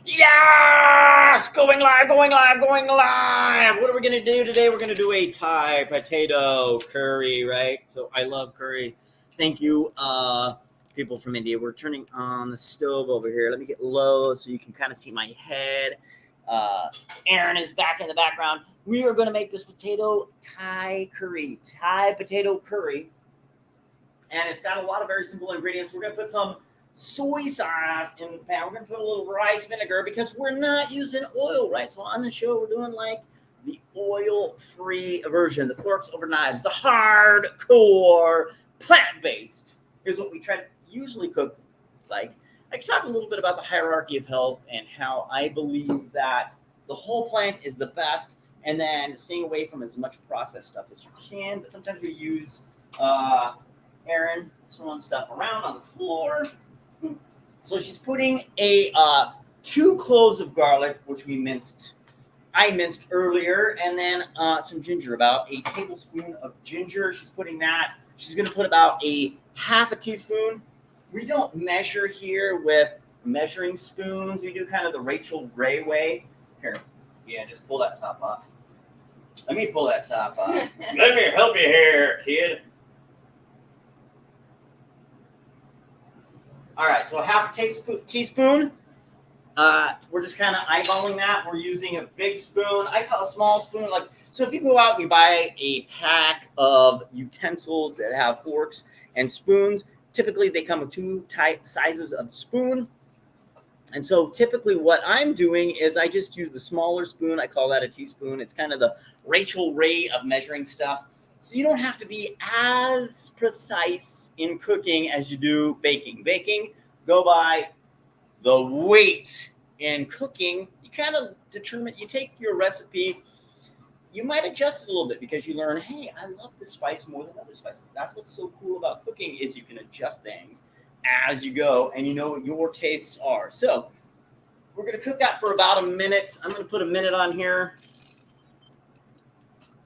Yes! Going live, going live, going live. What are we going to do today? We're going to do a Thai potato curry, right? So I love curry. Thank you, people from India. We're turning on the stove over here. Let me get low so you can kind of see my head. Uh, Aaron is back in the background. We are going to make this potato Thai curry, Thai potato curry. And it's got a lot of very simple ingredients. We're going to put some soy sauce in the pan. We're going to put a little rice vinegar because we're not using oil, right? So on the show, we're doing like the oil-free version, the forks over knives, the hardcore plant-based. Here's what we try to usually cook like. I can talk a little bit about the hierarchy of health and how I believe that the whole plant is the best, and then staying away from as much processed stuff as you can. But sometimes we use Erin throwing stuff around on the floor. So she's putting a 2 cloves of garlic, which I minced earlier, and then some ginger, about a tablespoon of ginger. She's putting that. She's going to put about a half a teaspoon. We don't measure here with measuring spoons. We do kind of the Rachel Ray way. Here, yeah, just pull that top off. Let me pull that top off. Let me help you here, kid. All right, so a half a teaspoon. We're just kind of eyeballing that. We're using a big spoon. I call a small spoon. So if you go out and you buy a pack of utensils that have forks and spoons, typically they come with 2 sizes of spoon. And so typically what I'm doing is I just use the smaller spoon. I call that a teaspoon. It's kind of the Rachel Ray of measuring stuff. So you don't have to be as precise in cooking as you do baking. Baking, go by the weight. In cooking, you kind of determine, you take your recipe, you might adjust it a little bit because you learn, hey, I love this spice more than other spices. That's what's so cool about cooking is you can adjust things as you go and you know what your tastes are. So we're going to cook that for about a minute. I'm going to put a minute on here.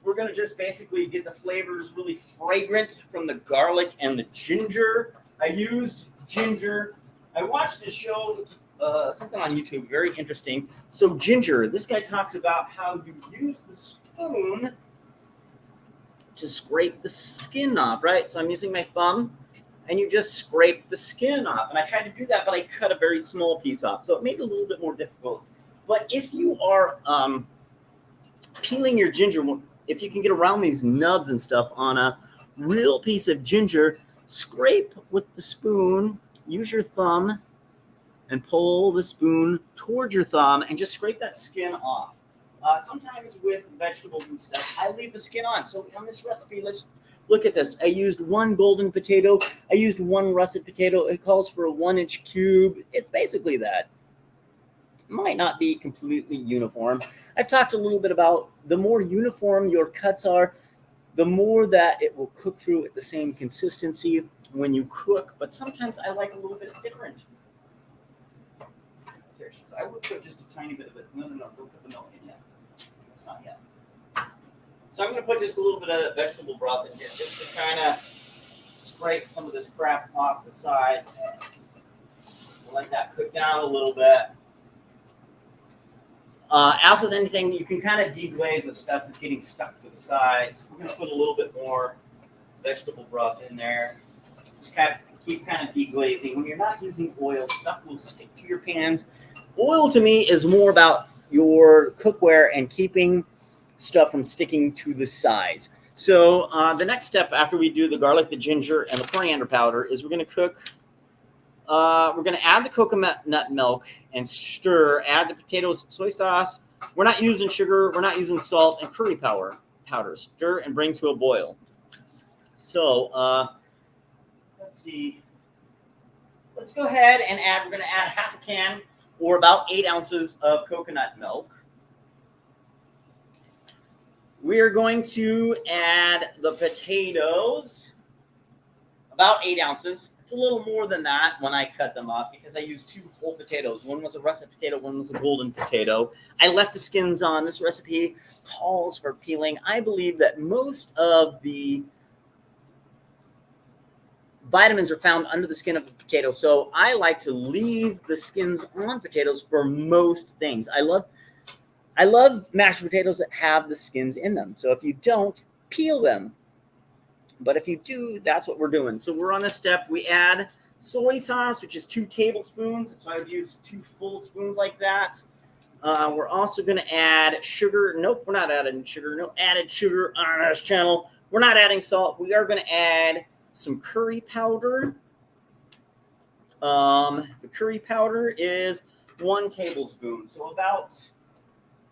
We're going to just basically get the flavors really fragrant from the garlic and the ginger. I used ginger. I watched a show, something on YouTube, very interesting. So ginger, this guy talks about how you use the spoon to scrape the skin off, right? So I'm using my thumb, and you just scrape the skin off. And I tried to do that, but I cut a very small piece off. So it made it a little bit more difficult. But if you are peeling your ginger, if you can get around these nubs and stuff on a real piece of ginger, scrape with the spoon, use your thumb, and pull the spoon toward your thumb and just scrape that skin off. Sometimes with vegetables and stuff, I leave the skin on. So on this recipe, let's look at this. I used 1 golden potato. I used 1 russet potato. It calls for a 1-inch cube. It's basically that. Might not be completely uniform. I've talked a little bit about the more uniform your cuts are, the more that it will cook through at the same consistency when you cook. But sometimes I like a little bit different. I would put just a tiny bit of it. No, don't put the milk in yet. It's not yet. So I'm going to put just a little bit of vegetable broth in here just to kind of scrape some of this crap off the sides. We'll let that cook down a little bit. As with anything, you can kind of deglaze if stuff is getting stuck to the sides. We're going to put a little bit more vegetable broth in there. Just keep kind of deglazing. When you're not using oil, stuff will stick to your pans. Oil to me is more about your cookware and keeping stuff from sticking to the sides. So the next step after we do the garlic, the ginger, and the coriander powder is we're going to cook. We're going to add the coconut milk and stir. Add the potatoes, soy sauce. We're not using sugar. We're not using salt and curry powder. Stir and bring to a boil. So let's see. Let's go ahead and add. We're going to add half a can or about 8 ounces of coconut milk. We are going to add the potatoes, about 8 ounces. It's a little more than that when I cut them up because I used 2 whole potatoes. One was a russet potato, one was a golden potato. I left the skins on. This recipe calls for peeling. I believe that most of the vitamins are found under the skin of a potato. So I like to leave the skins on potatoes for most things. I love mashed potatoes that have the skins in them. So if you don't, peel them. But if you do, that's what we're doing. So we're on this step. We add soy sauce, which is 2 tablespoons. So I would use 2 full spoons like that. We're also going to add sugar. Nope, we're not adding sugar. No added sugar on this channel. We're not adding salt. We are going to add some curry powder. The curry powder is 1 tablespoon. So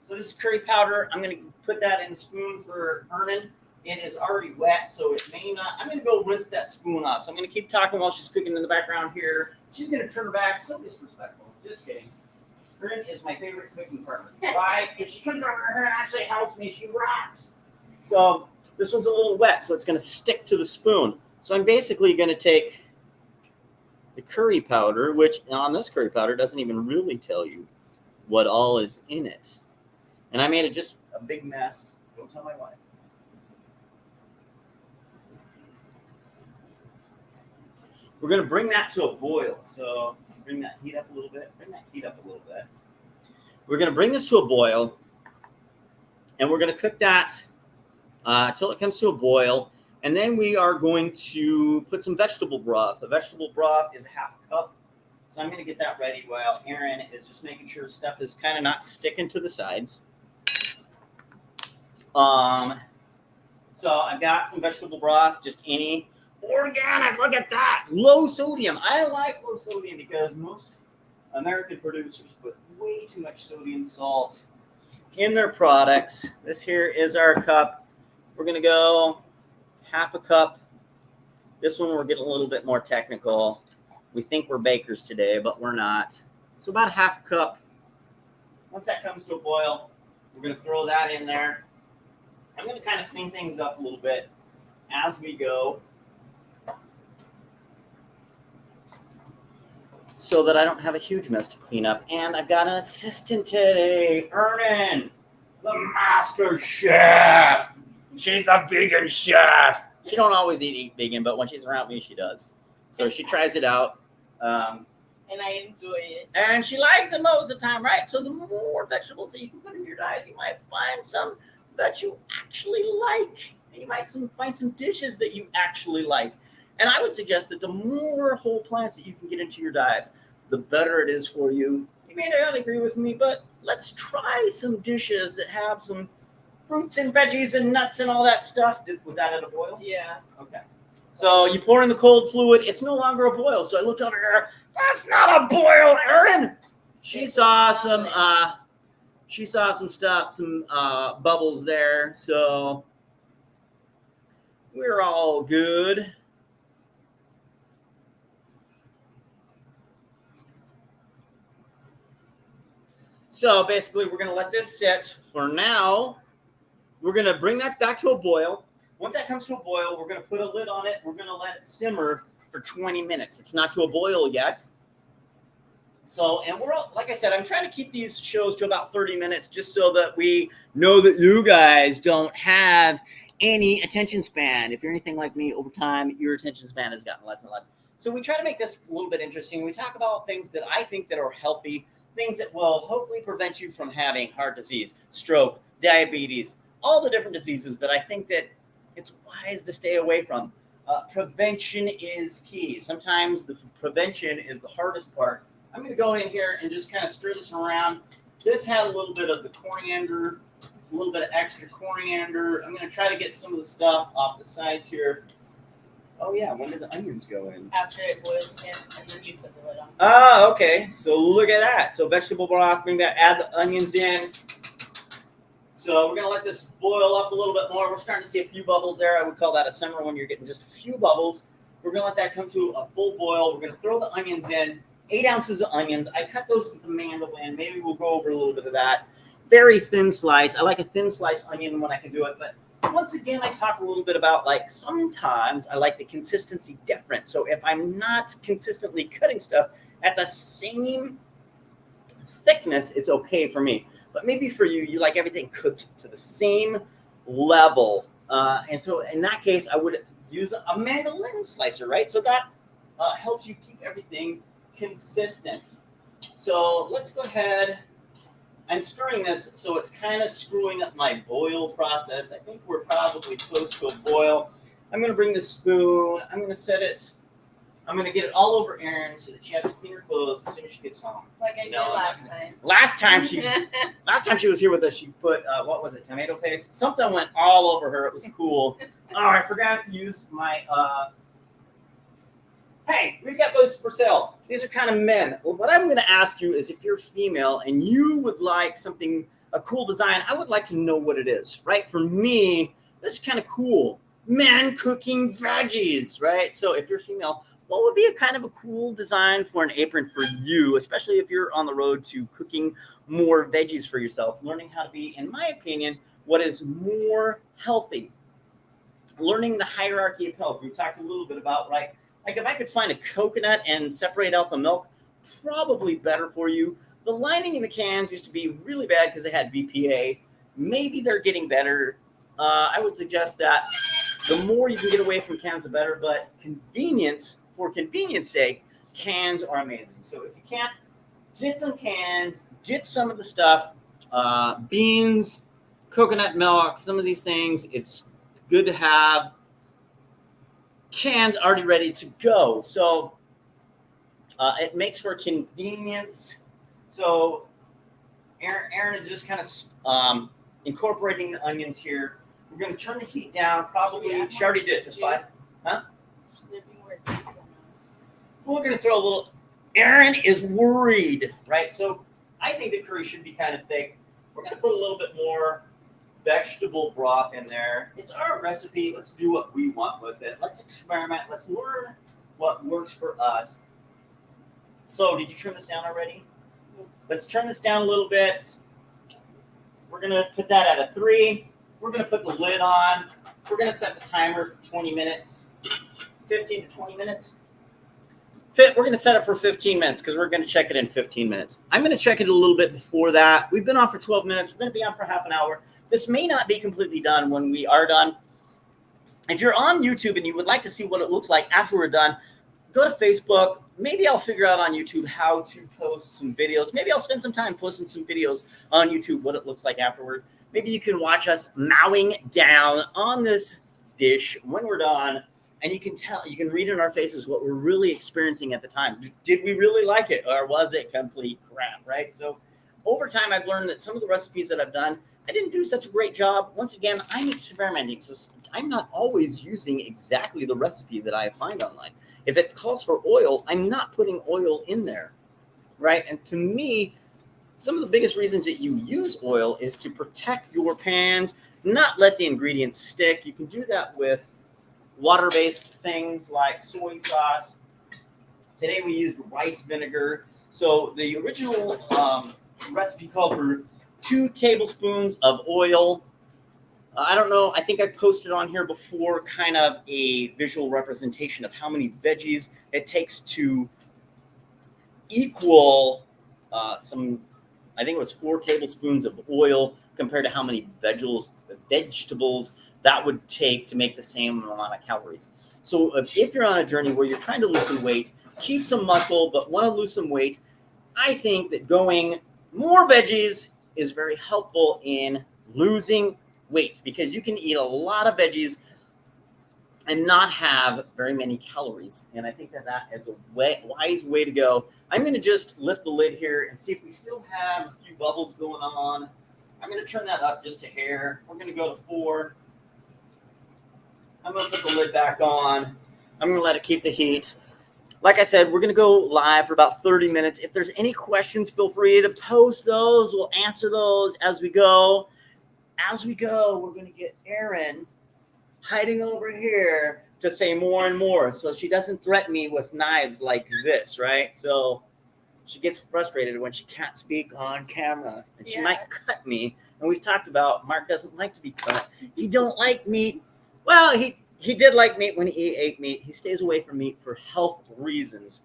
this is curry powder. I'm going to put that in the spoon for Ernan. It is already wet, so it may not. I'm going to go rinse that spoon off. So I'm going to keep talking while she's cooking in the background here. She's going to turn her back. So disrespectful. Just kidding. Ernan is my favorite cooking partner. Why? If she comes over here and actually helps me, she rocks. So this one's a little wet, so it's going to stick to the spoon. So I'm basically going to take the curry powder, which on this curry powder doesn't even really tell you what all is in it. And I made it just a big mess. Don't tell my wife. We're going to bring that to a boil. So bring that heat up a little bit. We're going to bring this to a boil. And we're going to cook that until it comes to a boil. And then we are going to put some vegetable broth. The vegetable broth is 1/2 cup. So I'm going to get that ready while Erin is just making sure stuff is kind of not sticking to the sides. So I've got some vegetable broth, just any organic. Look at that. Low sodium. I like low sodium because most American producers put way too much sodium salt in their products. This here is our cup. We're going to go 1/2 cup. This one we're getting a little bit more technical. We think we're bakers today, but we're not. So about 1/2 cup. Once that comes to a boil, we're going to throw that in there. I'm going to kind of clean things up a little bit as we go so that I don't have a huge mess to clean up. And I've got an assistant today, Ernan, the master chef. She's a vegan chef. She don't always eat vegan, but when she's around me, she does. So she tries it out. And I enjoy it. And she likes it most of the time, right? So the more vegetables that you can put in your diet, you might find some that you actually like. And you might find some dishes that you actually like. And I would suggest that the more whole plants that you can get into your diet, the better it is for you. You may not agree with me, but let's try some dishes that have some fruits and veggies and nuts and all that stuff. Was that at a boil? Yeah. Okay. So you pour in the cold fluid. It's no longer a boil. So I looked over here. That's not a boil, Erin. She saw some stuff, some bubbles there. So we're all good. So basically, we're going to let this sit for now. We're going to bring that back to a boil. Once that comes to a boil, we're going to put a lid on it. We're going to let it simmer for 20 minutes. It's not to a boil yet. So, and we're all, like I said, I'm trying to keep these shows to about 30 minutes just so that we know that you guys don't have any attention span. If you're anything like me, over time, your attention span has gotten less and less. So we try to make this a little bit interesting. We talk about things that I think that are healthy, things that will hopefully prevent you from having heart disease, stroke, diabetes, all the different diseases that I think that it's wise to stay away from. Prevention is key. Sometimes the prevention is the hardest part. I'm going to go in here and just kind of stir this around. This had a little bit of the coriander, a little bit of extra coriander. I'm going to try to get some of the stuff off the sides here. Oh, yeah. When did the onions go in? After it boils in, and then you put the lid on. Ah, okay. So look at that. So vegetable broth, bring that, add the onions in. So we're going to let this boil up a little bit more. We're starting to see a few bubbles there. I would call that a simmer when you're getting just a few bubbles. We're going to let that come to a full boil. We're going to throw the onions in. 8 ounces of onions. I cut those with the mandolin. Maybe we'll go over a little bit of that. Very thin slice. I like a thin slice onion when I can do it. But once again, I talk a little bit about like sometimes I like the consistency different. So if I'm not consistently cutting stuff at the same thickness, it's okay for me. But maybe for you, you like everything cooked to the same level. And so in that case, I would use a mandolin slicer, right? So that helps you keep everything consistent. So let's go ahead. I'm stirring this, so it's kind of screwing up my boil process. I think we're probably close to a boil. I'm going to bring the spoon. I'm going to set it. I'm going to get it all over Erin so that she has to clean her clothes as soon as she gets home. Like I did last time. Last time she was here with us, she put what was it? Tomato paste. Something went all over her. It was cool. Oh, I forgot to use my. Hey, we've got those for sale. These are kind of men. Well, what I'm going to ask you is if you're female and you would like something, a cool design, I would like to know what it is, right? For me, this is kind of cool. Men cooking veggies, right? So if you're female, what would be a kind of a cool design for an apron for you, especially if you're on the road to cooking more veggies for yourself, learning how to be, in my opinion, what is more healthy. Learning the hierarchy of health. We talked a little bit about, right? Like if I could find a coconut and separate out the milk, probably better for you. The lining in the cans used to be really bad because they had BPA. Maybe they're getting better. I would suggest that the more you can get away from cans, the better. But for convenience sake, cans are amazing. So if you can't, get some cans, get some of the stuff, beans, coconut milk, some of these things. It's good to have cans already ready to go. So it makes for convenience. So Erin is just kind of incorporating the onions here. We're going to turn the heat down. Probably, she already did to 5. Huh? We're going to throw a little. Erin is worried, right? So I think the curry should be kind of thick. We're going to put a little bit more vegetable broth in there. It's our recipe. Let's do what we want with it. Let's experiment. Let's learn what works for us. So, did you turn this down already? Let's turn this down a little bit. We're going to put that at a 3. We're going to put the lid on. We're going to set the timer for 20 minutes, 15 to 20 minutes. We're going to set it for 15 minutes because we're going to check it in 15 minutes. I'm going to check it a little bit before that. We've been on for 12 minutes. We're going to be on for half an hour. This may not be completely done when we are done. If you're on YouTube and you would like to see what it looks like after we're done, go to Facebook. Maybe I'll figure out on YouTube how to post some videos. Maybe I'll spend some time posting some videos on YouTube, what it looks like afterward. Maybe you can watch us mowing down on this dish when we're done, and you can tell, you can read in our faces what we're really experiencing at the time. Did we really like it, or was it complete crap, right? So over time, I've learned that some of the recipes that I've done, I didn't do such a great job. Once again, I'm experimenting, so I'm not always using exactly the recipe that I find online. If it calls for oil, I'm not putting oil in there, right? And to me, some of the biggest reasons that you use oil is to protect your pans, not let the ingredients stick. You can do that with water-based things like soy sauce. Today we used rice vinegar. So the original recipe called for 2 tablespoons of oil. I don't know. I think I posted on here before kind of a visual representation of how many veggies it takes to equal I think it was 4 tablespoons of oil compared to how many vegetables that would take to make the same amount of calories. So if you're on a journey where you're trying to lose some weight, keep some muscle, but want to lose some weight, I think that going more veggies is very helpful in losing weight because you can eat a lot of veggies and not have very many calories. And I think that is a wise way to go. I'm going to just lift the lid here and see if we still have a few bubbles going on. I'm going to turn that up just a hair. We're going to go to 4. I'm going to put the lid back on. I'm going to let it keep the heat. Like I said, we're going to go live for about 30 minutes. If there's any questions, feel free to post those. We'll answer those as we go. As we go, we're going to get Erin hiding over here to say more and more so she doesn't threaten me with knives like this, right? So she gets frustrated when she can't speak on camera and she might cut me. And we've talked about Mark doesn't like to be cut. He don't like meat. Well, he did like meat when he ate meat. He stays away from meat for health reasons.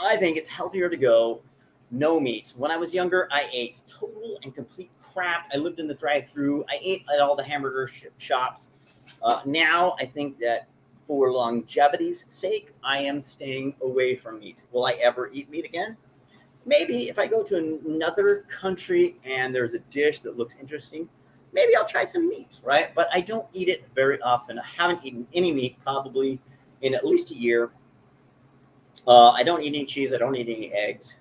I think it's healthier to go no meat. When I was younger, I ate total and complete crap. I lived in the drive-thru. I ate at all the hamburger shops. Now, I think that for longevity's sake, I am staying away from meat. Will I ever eat meat again? Maybe if I go to another country and there's a dish that looks interesting, maybe I'll try some meat, right? But I don't eat it very often. I haven't eaten any meat probably in at least a year. I don't eat any cheese. I don't eat any eggs.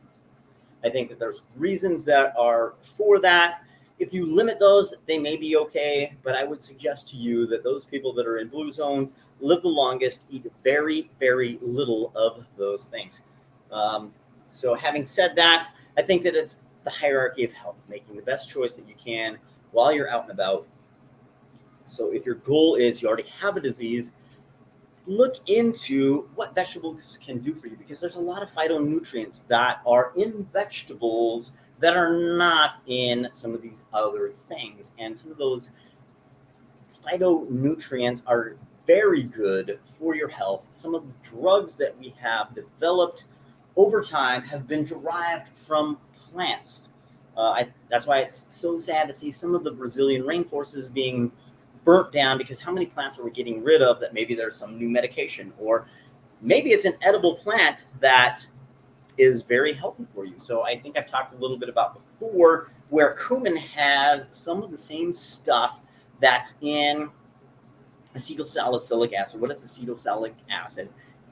I think that there's reasons that are for that. If you limit those, they may be okay, but I would suggest to you that those people that are in blue zones live the longest, eat very, very little of those things. So, having said that, I think that it's the hierarchy of health, making the best choice that you can while you're out and about. So, if your goal is you already have a disease, look into what vegetables can do for you because there's a lot of phytonutrients that are in vegetables that are not in some of these other things. And some of those phytonutrients are very good for your health. Some of the drugs that we have developed over time have been derived from plants. That's why it's so sad to see some of the Brazilian rainforests being burnt down because how many plants are we getting rid of that maybe there's some new medication or maybe it's an edible plant that is very healthy for you. So I think I've talked a little bit about before where cumin has some of the same stuff that's in acetylsalicylic acid. What is acetylsalicylic acid?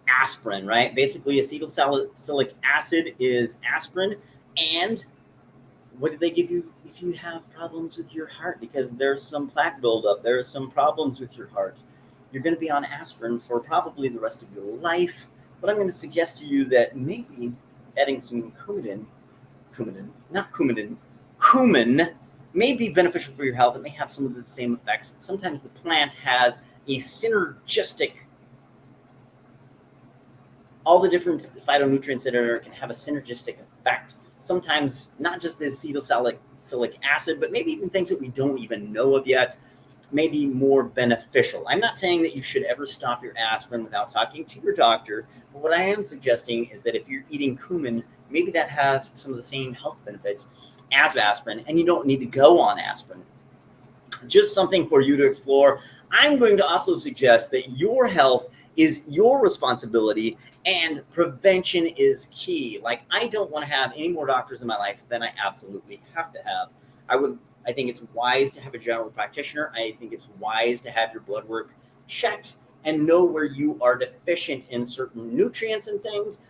Aspirin, right? Basically, acetylsalicylic acid is aspirin. And what do they give you if you have problems with your heart? Because there's some plaque buildup, there's some problems with your heart. You're going to be on aspirin for probably the rest of your life. But I'm going to suggest to you that maybe adding some cumin may be beneficial for your health. It may have some of the same effects. Sometimes the plant has a synergistic, all the different phytonutrients that are can have a synergistic effect. Sometimes not just the acetylsalicylic acid, but maybe even things that we don't even know of yet may be more beneficial. I'm not saying that you should ever stop your aspirin without talking to your doctor, but what I am suggesting is that if you're eating cumin, maybe that has some of the same health benefits as aspirin, and you don't need to go on aspirin. Just something for you to explore. I'm going to also suggest that your health is your responsibility and prevention is key. Like, I don't want to have any more doctors in my life than I absolutely have to have. I think it's wise to have a general practitioner. I think it's wise to have your blood work checked and know where you are deficient in certain nutrients and things,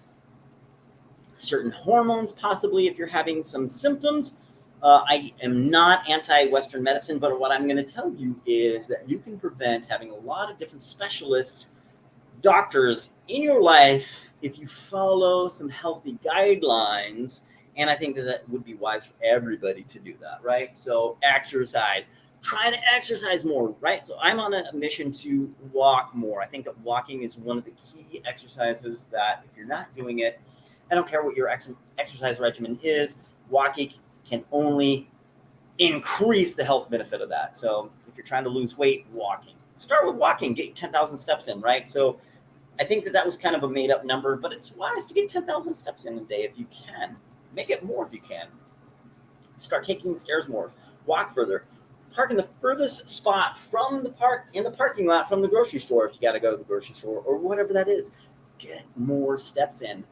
certain hormones, possibly if you're having some symptoms. I am not anti-Western medicine, but what I'm going to tell you is that you can prevent having a lot of different specialists, doctors in your life if you follow some healthy guidelines. And I think that would be wise for everybody to do that, right? So exercise, try to exercise more, right? So I'm on a mission to walk more. I think that walking is one of the key exercises that if you're not doing it, I don't care what your exercise regimen is, walking can only increase the health benefit of that. So if you're trying to lose weight, walking. Start with walking, get 10,000 steps in, right? So I think that was kind of a made up number, but it's wise to get 10,000 steps in a day if you can. Make it more if you can. Start taking the stairs more. Walk further. Park in the furthest spot from the parking lot from the grocery store if you got to go to the grocery store or whatever that is. Get more steps in.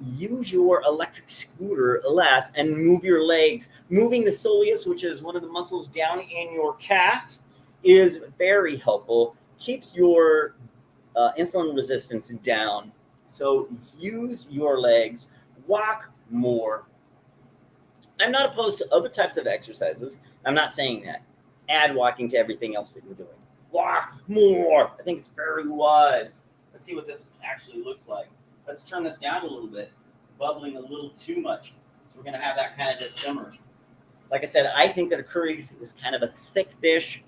Use your electric scooter less and move your legs. Moving the soleus, which is one of the muscles down in your calf, is very helpful. Keeps your insulin resistance down. So use your legs. Walk more. I'm not opposed to other types of exercises. I'm not saying that. Add walking to everything else that you're doing. Walk more. I think it's very wise. Let's see what this actually looks like. Let's turn this down a little bit. Bubbling a little too much. So we're going to have that kind of just simmer. Like I said, I think that a curry is kind of a thick dish.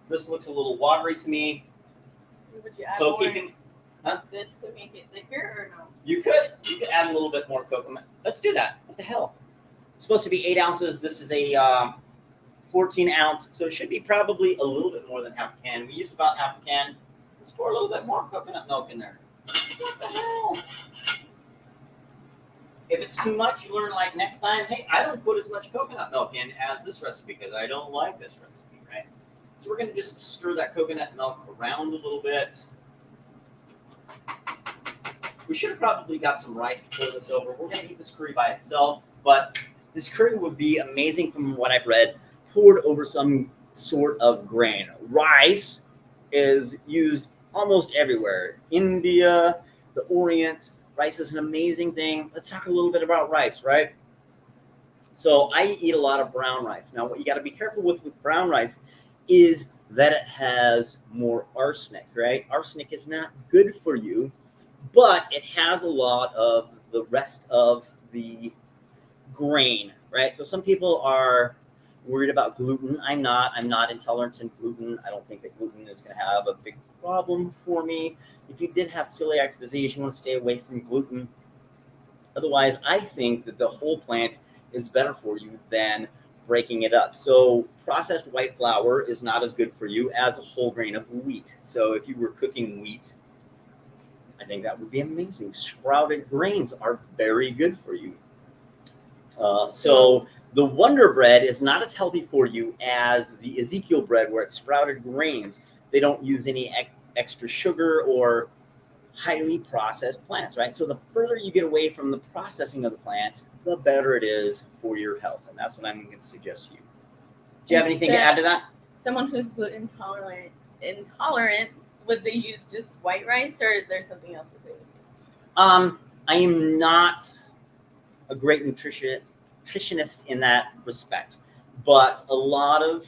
This looks a little watery to me. Would you add So more keeping this to make it thicker or no? You could add a little bit more coconut. Let's do that. What the hell? It's supposed to be 8 ounces. This is a 14 ounce, so it should be probably a little bit more than half a can. We used about half a can. Let's pour a little bit more coconut milk in there. What the hell? If it's too much, you learn like next time, hey, I don't put as much coconut milk in as this recipe because I don't like this recipe, right? So we're going to just stir that coconut milk around a little bit. We should have probably got some rice to pour this over. We're going to eat this curry by itself, but this curry would be amazing from what I've read, poured over some sort of grain. Rice is used almost everywhere. India, the Orient, rice is an amazing thing. Let's talk a little bit about rice, right? So I eat a lot of brown rice. Now, what you got to be careful with brown rice is that it has more arsenic, right? Arsenic is not good for you, but it has a lot of the rest of the grain, right? So some people are worried about gluten. I'm not intolerant to gluten. I don't think that gluten is going to have a big problem for me. If you did have celiac disease, you want to stay away from gluten. Otherwise, I think that the whole plant is better for you than breaking it up. So processed white flour is not as good for you as a whole grain of wheat. So if you were cooking wheat, I think that would be amazing. Sprouted grains are very good for you. So the Wonder Bread is not as healthy for you as the Ezekiel bread, where it's sprouted grains. They don't use any extra sugar or highly processed plants, right? So the further you get away from the processing of the plant, the better it is for your health. And that's what I'm going to suggest to you. Do you have anything to add to that? Someone who's gluten intolerant, would they use just white rice, or is there something else that they would use? I am not a great nutritionist in that respect, but a lot of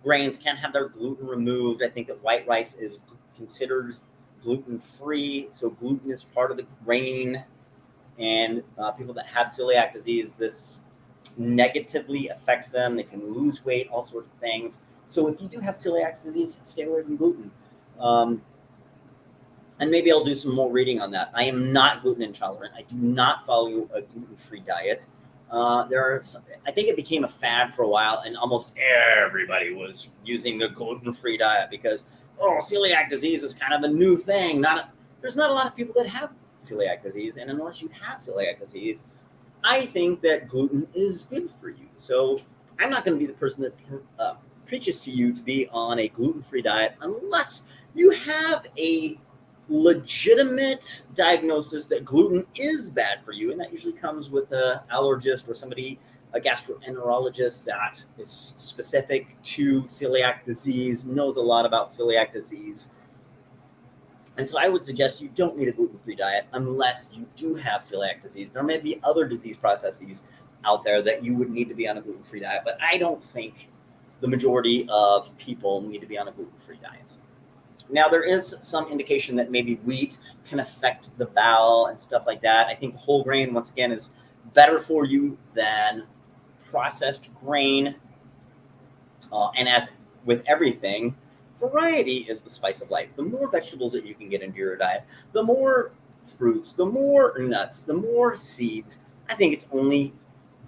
grains can have their gluten removed. I think that white rice is considered gluten-free, so gluten is part of the grain, and people that have celiac disease, this negatively affects them. They can lose weight, all sorts of things. So if you do have celiac disease, stay away from gluten. And maybe I'll do some more reading on that. I am not gluten intolerant. I do not follow a gluten-free diet. I think it became a fad for a while, and almost everybody was using the gluten-free diet because, celiac disease is kind of a new thing. There's not a lot of people that have celiac disease, and unless you have celiac disease, I think that gluten is good for you. So I'm not going to be the person that preaches to you to be on a gluten-free diet unless you have a legitimate diagnosis that gluten is bad for you, and that usually comes with an allergist or a gastroenterologist that is specific to celiac disease, knows a lot about celiac disease. And so I would suggest you don't need a gluten-free diet unless you do have celiac disease. There may be other disease processes out there that you would need to be on a gluten-free diet, but I don't think the majority of people need to be on a gluten-free diet. Now, there is some indication that maybe wheat can affect the bowel and stuff like that. I think whole grain, once again, is better for you than processed grain. And as with everything, variety is the spice of life. The more vegetables that you can get into your diet, the more fruits, the more nuts, the more seeds, I think it's only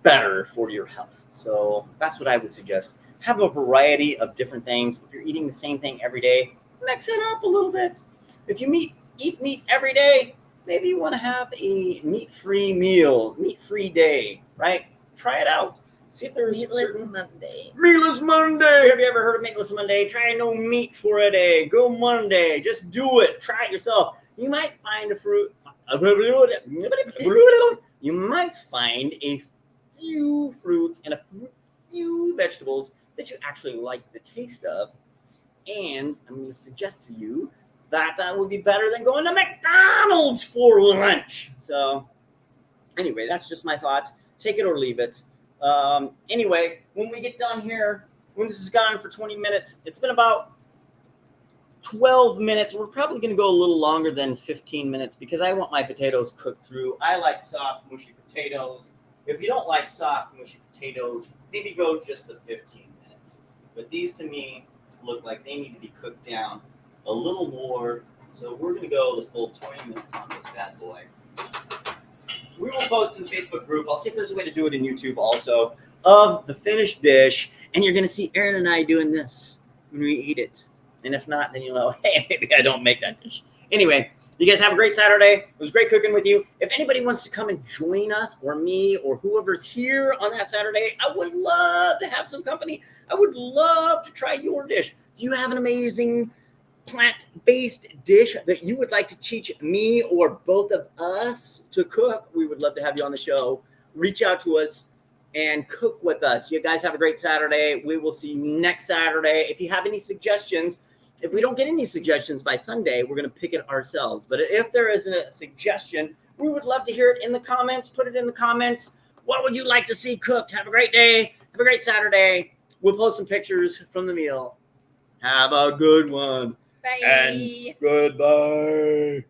better for your health. So that's what I would suggest. Have a variety of different things. If you're eating the same thing every day, mix it up a little bit. If you eat meat every day, maybe you want to have a meat-free meal, meat-free day, right? Try it out. See if there's Meatless Monday. Meatless Monday. Have you ever heard of Meatless Monday? Try no meat for a day. Go Monday. Just do it. Try it yourself. You might find a fruit. You might find a few fruits and a few vegetables that you actually like the taste of. And I'm going to suggest to you that would be better than going to McDonald's for lunch. So anyway, that's just my thoughts. Take it or leave it. Anyway, when we get done here, when this is gone for 20 minutes, it's been about 12 minutes. We're probably going to go a little longer than 15 minutes because I want my potatoes cooked through. I like soft, mushy potatoes. If you don't like soft, mushy potatoes, maybe go just the 15 minutes. But these to me look like they need to be cooked down a little more. So we're going to go the full 20 minutes on this bad boy. We will post in the Facebook group. I'll see if there's a way to do it in YouTube also of the finished dish. And you're going to see Aaron and I doing this when we eat it. And if not, then you'll know, hey, maybe I don't make that dish. Anyway, You guys have a great Saturday. It was great cooking with you. If anybody wants to come and join us, or me, or whoever's here on that Saturday, I would love to have some company. I would love to try your dish. Do you have an amazing plant-based dish that you would like to teach me or both of us to cook? We would love to have you on the show. Reach out to us and cook with us. You guys have a great Saturday. We will see you next Saturday. If you have any suggestions, if we don't get any suggestions by Sunday, we're going to pick it ourselves. But if there is a suggestion, we would love to hear it in the comments. Put it in the comments. What would you like to see cooked? Have a great day. Have a great Saturday. We'll post some pictures from the meal. Have a good one. Bye. And goodbye.